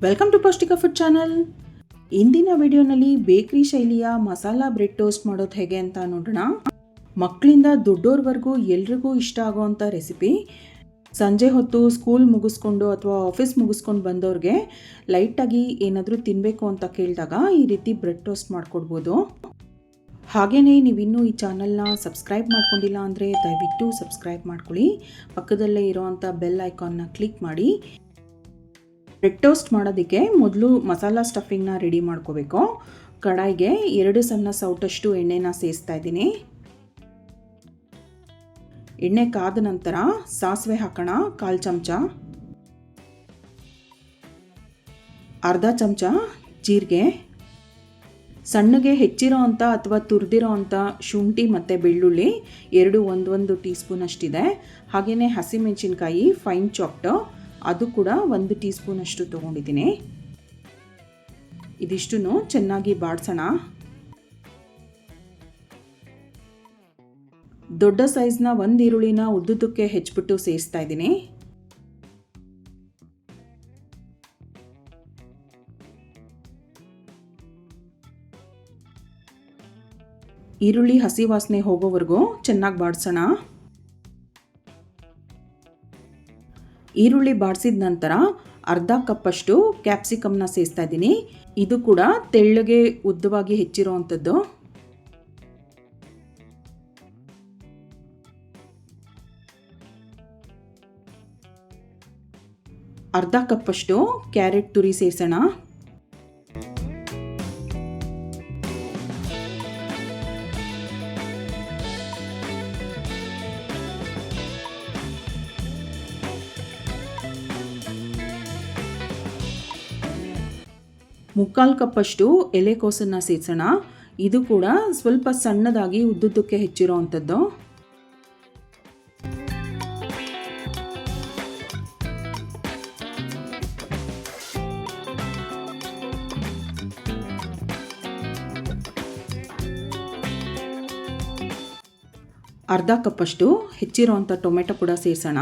Welcome to ಪೌಷ್ಟಿಕ food channel. ಇಂದಿನ ವಿಡಿಯೋನಲ್ಲಿ ಬೇಕರಿ ಶೈಲಿಯ ಮಸಾಲಾ ಬ್ರೆಡ್ ಟೋಸ್ಟ್ ಮಾಡೋದು ಹೇಗೆ ಅಂತ ನೋಡೋಣ. ಮಕ್ಕಳಿಂದ ದೊಡ್ಡೋರ್ವರೆಗೂ ಎಲ್ರಿಗೂ ಇಷ್ಟ ಆಗೋವಂಥ ರೆಸಿಪಿ. ಸಂಜೆ ಹೊತ್ತು ಸ್ಕೂಲ್ ಮುಗಿಸ್ಕೊಂಡು ಅಥವಾ ಆಫೀಸ್ ಮುಗಿಸ್ಕೊಂಡು ಬಂದವ್ರಿಗೆ ಲೈಟಾಗಿ ಏನಾದರೂ ತಿನ್ನಬೇಕು ಅಂತ ಕೇಳಿದಾಗ ಈ ರೀತಿ ಬ್ರೆಡ್ ಟೋಸ್ಟ್ ಮಾಡಿಕೊಡ್ಬೋದು. ಹಾಗೆಯೇ ನೀವಿನ್ನೂ ಈ ಚಾನಲ್ನ ಸಬ್ಸ್ಕ್ರೈಬ್ ಮಾಡ್ಕೊಂಡಿಲ್ಲ ಅಂದರೆ ದಯವಿಟ್ಟು ಸಬ್ಸ್ಕ್ರೈಬ್ ಮಾಡ್ಕೊಳ್ಳಿ. ಪಕ್ಕದಲ್ಲೇ ಇರೋವಂಥ ಬೆಲ್ ಐಕಾನ್ನ ಕ್ಲಿಕ್ ಮಾಡಿ. ಬ್ರೆಡ್ ಟೋಸ್ಟ್ ಮಾಡೋದಕ್ಕೆ ಮೊದಲು ಮಸಾಲಾ ಸ್ಟಫಿಂಗ್ನ ರೆಡಿ ಮಾಡ್ಕೋಬೇಕು. ಕಡಾಯಿಗೆ 2 ಸಣ್ಣ ಸೌಟಷ್ಟು ಎಣ್ಣೆನ ಸೇರಿಸ್ತಾ ಇದ್ದೀನಿ. ಎಣ್ಣೆ ಕಾದ ನಂತರ ಸಾಸಿವೆ ಹಾಕೋಣ. 1/4 ಚಮಚ, ಅರ್ಧ ಚಮಚ ಜೀರಿಗೆ, ಸಣ್ಣಗೆ ಹೆಚ್ಚಿರೋ ಅಂಥ ಅಥವಾ ತುರಿದಿರೋ ಅಂಥ ಶುಂಠಿ ಮತ್ತು ಬೆಳ್ಳುಳ್ಳಿ 1 ಟೀ ಸ್ಪೂನ್ ಅಷ್ಟಿದೆ. ಹಾಗೆಯೇ ಹಸಿಮೆಣಸಿನ್ಕಾಯಿ ಫೈನ್ ಚಾಪ್ಟು, ಅದು ಕೂಡ 1 ಟೀ ಸ್ಪೂನ್ ಅಷ್ಟು ತೊಗೊಂಡಿದ್ದೀನಿ. ಇದಿಷ್ಟನ್ನು ಚೆನ್ನಾಗಿ ಬಾಡಿಸೋಣ. ದೊಡ್ಡ ಸೈಜ್ನ 1 ಈರುಳ್ಳಿನ ಉದ್ದುದಕ್ಕೆ ಹೆಚ್ಚಿಬಿಟ್ಟು ಸೇರಿಸ್ತಾ ಇದ್ದೀನಿ. ಈರುಳ್ಳಿ ಹಸಿ ವಾಸನೆ ಹೋಗೋವರೆಗೂ ಚೆನ್ನಾಗಿ ಬಾಡಿಸೋಣ. ಈರುಳ್ಳಿ ಬಾಡಿಸಿದ ನಂತರ ಅರ್ಧ ಕಪ್ಪಷ್ಟು ಕ್ಯಾಪ್ಸಿಕಮ್ನ ಸೇರಿಸ್ತಾ ಇದ್ದೀನಿ. ಇದು ಕೂಡ ತೆಳ್ಳಗೆ ಉದ್ದವಾಗಿ ಹೆಚ್ಚಿರೋ ಅಂಥದ್ದು. ಅರ್ಧ ಕಪ್ಪಷ್ಟು ಕ್ಯಾರೆಟ್ ತುರಿ ಸೇರಿಸೋಣ. ಮುಕ್ಕಾಲು ಕಪ್ಪಷ್ಟು ಎಲೆಕೋಸನ್ನು ಸೇರಿಸೋಣ. ಇದು ಕೂಡ ಸ್ವಲ್ಪ ಸಣ್ಣದಾಗಿ ಉದ್ದುದ್ದಕ್ಕೆ ಹೆಚ್ಚಿರೋ ಅಂಥದ್ದು. ಅರ್ಧ ಕಪ್ಪಷ್ಟು ಹೆಚ್ಚಿರೋ ಅಂಥ ಟೊಮೆಟೊ ಕೂಡ ಸೇರಿಸೋಣ.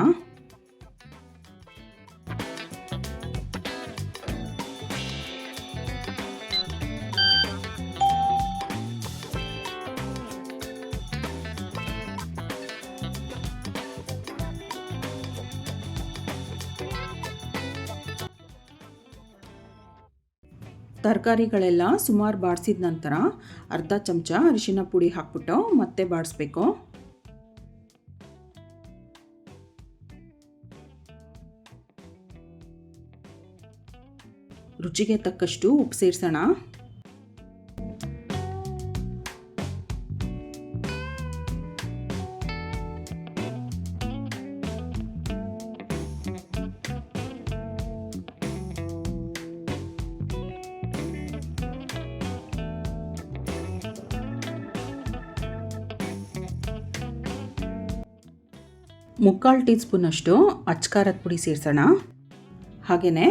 ತರಕಾರಿಗಳೆಲ್ಲ ಸುಮಾರು ಬಾಡಿಸಿದ ನಂತರ ಅರ್ಧ ಚಮಚ ಅರಿಶಿನ ಪುಡಿ ಹಾಕ್ಬಿಟ್ಟು ಮತ್ತೆ ಬಾಡಿಸ್ಬೇಕು. ರುಚಿಗೆ ತಕ್ಕಷ್ಟು ಉಪ್ಪು ಸೇರಿಸೋಣ. ಮುಕ್ಕಾಲು ಟೀ ಸ್ಪೂನಷ್ಟು ಅಚ್ಕಾರದ ಪುಡಿ ಸೇರಿಸೋಣ. ಹಾಗೆಯೇ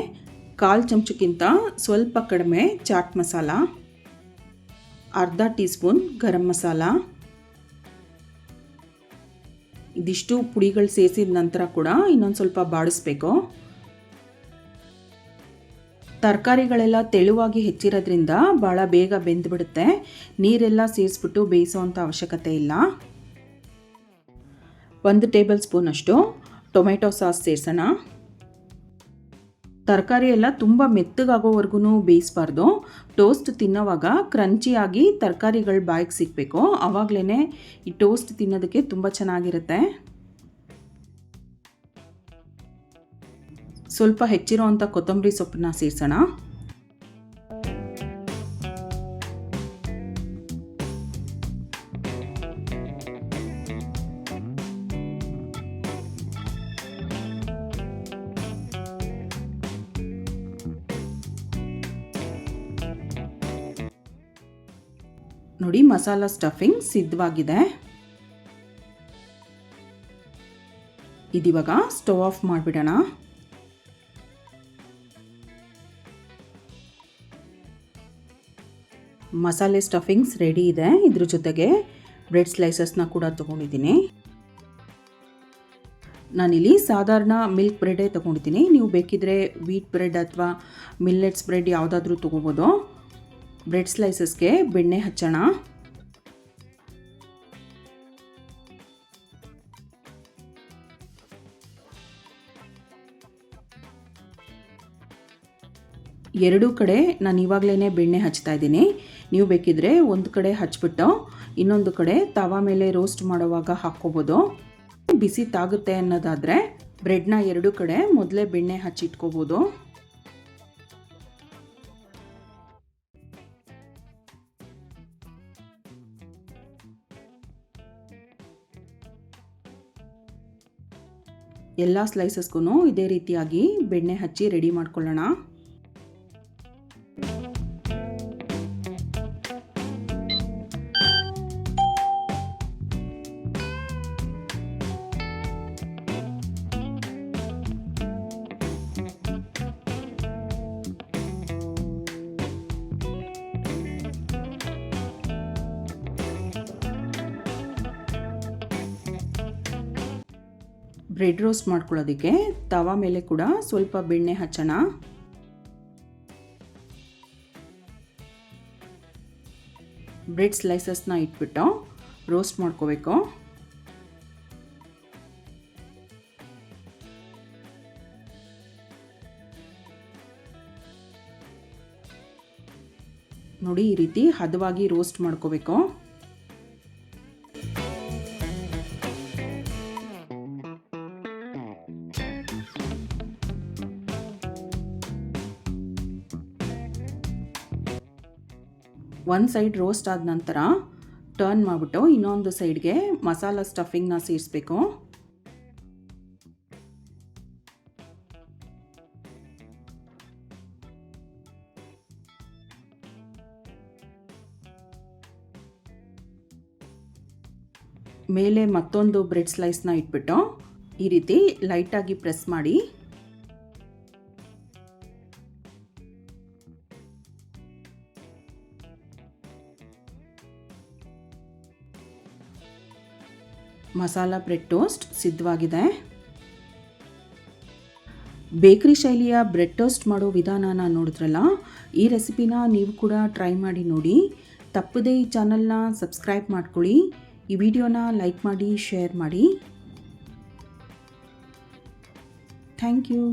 1/4 ಚಮಚಕ್ಕಿಂತ ಸ್ವಲ್ಪ ಕಡಿಮೆ ಚಾಟ್ ಮಸಾಲ, ಅರ್ಧ ಟೀ ಸ್ಪೂನ್ ಗರಂ ಮಸಾಲ. ಇದಿಷ್ಟು ಪುಡಿಗಳು ಸೇರಿಸಿದ ನಂತರ ಕೂಡ ಇನ್ನೊಂದು ಸ್ವಲ್ಪ ಬಾಡಿಸ್ಬೇಕು. ತರಕಾರಿಗಳೆಲ್ಲ ತೆಳುವಾಗಿ ಹೆಚ್ಚಿರೋದ್ರಿಂದ ಭಾಳ ಬೇಗ ಬೆಂದುಬಿಡುತ್ತೆ. ನೀರೆಲ್ಲ ಸೇರಿಸ್ಬಿಟ್ಟು ಬೇಯಿಸೋವಂಥ ಅವಶ್ಯಕತೆ ಇಲ್ಲ. 1 ಟೇಬಲ್ ಸ್ಪೂನಷ್ಟು ಟೊಮೆಟೊ ಸಾಸ್ ಸೇರಿಸೋಣ. ತರಕಾರಿ ಎಲ್ಲ ತುಂಬ ಮೆತ್ತಗಾಗೋವರೆಗೂ ಬೇಯಿಸಬಾರ್ದು. ಟೋಸ್ಟ್ ತಿನ್ನೋವಾಗ ಕ್ರಂಚಿಯಾಗಿ ತರಕಾರಿಗಳು ಬಾಯಿಗೆ ಸಿಗಬೇಕು. ಆವಾಗಲೇ ಈ ಟೋಸ್ಟ್ ತಿನ್ನೋದಕ್ಕೆ ತುಂಬ ಚೆನ್ನಾಗಿರುತ್ತೆ. ಸ್ವಲ್ಪ ಹೆಚ್ಚಿರೋ ಅಂಥ ಕೊತ್ತಂಬರಿ ಸೊಪ್ಪನ್ನ ಸೇರಿಸೋಣ. ನೋಡಿ, ಮಸಾಲಾ ಸ್ಟಫಿಂಗ್ ಸಿದ್ಧವಾಗಿದೆ. ಇದಿವಾಗ ಸ್ಟವ್ ಆಫ್ ಮಾಡಿಬಿಡೋಣ. ಮಸಾಲೆ ಸ್ಟಫಿಂಗ್ಸ್ ರೆಡಿ ಇದೆ. ಇದ್ರ ಜೊತೆಗೆ ಬ್ರೆಡ್ ಸ್ಲೈಸಸ್ನ ಕೂಡ ತೊಗೊಂಡಿದ್ದೀನಿ. ನಾನಿಲ್ಲಿ ಸಾಧಾರಣ ಮಿಲ್ಕ್ ಬ್ರೆಡ್ಡೇ ತೊಗೊಂಡಿದ್ದೀನಿ. ನೀವು ಬೇಕಿದ್ದರೆ ವೀಟ್ ಬ್ರೆಡ್ ಅಥವಾ ಮಿಲ್ಲೆಟ್ಸ್ ಬ್ರೆಡ್ ಯಾವುದಾದ್ರೂ ತೊಗೋಬೋದು. ಬ್ರೆಡ್ ಸ್ಲೈಸಸ್ಗೆ ಬೆಣ್ಣೆ ಹಚ್ಚೋಣ. ಎರಡೂ ಕಡೆ ನಾನು ಇವಾಗಲೇ ಬೆಣ್ಣೆ ಹಚ್ತಾ ಇದ್ದೀನಿ. ನೀವು ಬೇಕಿದ್ದರೆ ಒಂದು ಕಡೆ ಹಚ್ಬಿಟ್ಟು ಇನ್ನೊಂದು ಕಡೆ ತವಾ ಮೇಲೆ ರೋಸ್ಟ್ ಮಾಡುವಾಗ ಹಾಕ್ಕೋಬೋದು. ಬಿಸಿ ತಾಗುತ್ತೆ ಅನ್ನೋದಾದರೆ ಬ್ರೆಡ್ನ ಎರಡೂ ಕಡೆ ಮೊದಲೇ ಬೆಣ್ಣೆ ಹಚ್ಚಿಟ್ಕೋಬೋದು. ಎಲ್ಲ ಸ್ಲೈಸಸ್ಗೂ ಇದೇ ರೀತಿಯಾಗಿ ಬೆಣ್ಣೆ ಹಚ್ಚಿ ರೆಡಿ ಮಾಡ್ಕೊಳ್ಳೋಣ. ಬ್ರೆಡ್ ರೋಸ್ಟ್ ಮಾಡ್ಕೊಳ್ಳೋದಕ್ಕೆ ತವಾ ಮೇಲೆ ಕೂಡ ಸ್ವಲ್ಪ ಬೆಣ್ಣೆ ಹಚ್ಚೋಣ. ಬ್ರೆಡ್ ಸ್ಲೈಸಸ್ನ ಇಟ್ಬಿಟ್ಟು ರೋಸ್ಟ್ ಮಾಡ್ಕೋಬೇಕು. ನೋಡಿ, ಈ ರೀತಿ ಹದವಾಗಿ ರೋಸ್ಟ್ ಮಾಡ್ಕೋಬೇಕು. ಒಂದು ಸೈಡ್ ರೋಸ್ಟ್ ಆದ ನಂತರ ಟರ್ನ್ ಮಾಡಿಬಿಟ್ಟು ಇನ್ನೊಂದು ಸೈಡ್ಗೆ ಮಸಾಲ ಸ್ಟಫಿಂಗ್ನ ಸೇರಿಸ್ಬೇಕು. ಮೇಲೆ ಮತ್ತೊಂದು ಬ್ರೆಡ್ ಸ್ಲೈಸ್ನ ಇಟ್ಬಿಟ್ಟು ಈ ರೀತಿ ಲೈಟಾಗಿ ಪ್ರೆಸ್ ಮಾಡಿ ಮಸಾಲ ಬ್ರೆಡ್ ಟೋಸ್ಟ್ ಸಿದ್ಧವಾಗಿದೆ. ಬೇಕರಿ ಶೈಲಿಯ ಬ್ರೆಡ್ ಟೋಸ್ಟ್ ಮಾಡೋ ವಿಧಾನನ ನೋಡಿದ್ರಲ್ಲ, ಈ ರೆಸಿಪಿನ ನೀವು ಕೂಡ ಟ್ರೈ ಮಾಡಿ ನೋಡಿ. ತಪ್ಪದೇ ಈ ಚಾನಲ್ನ ಸಬ್ಸ್ಕ್ರೈಬ್ ಮಾಡ್ಕೊಳ್ಳಿ. ಈ ವಿಡಿಯೋನ ಲೈಕ್ ಮಾಡಿ, ಶೇರ್ ಮಾಡಿ. Thank you.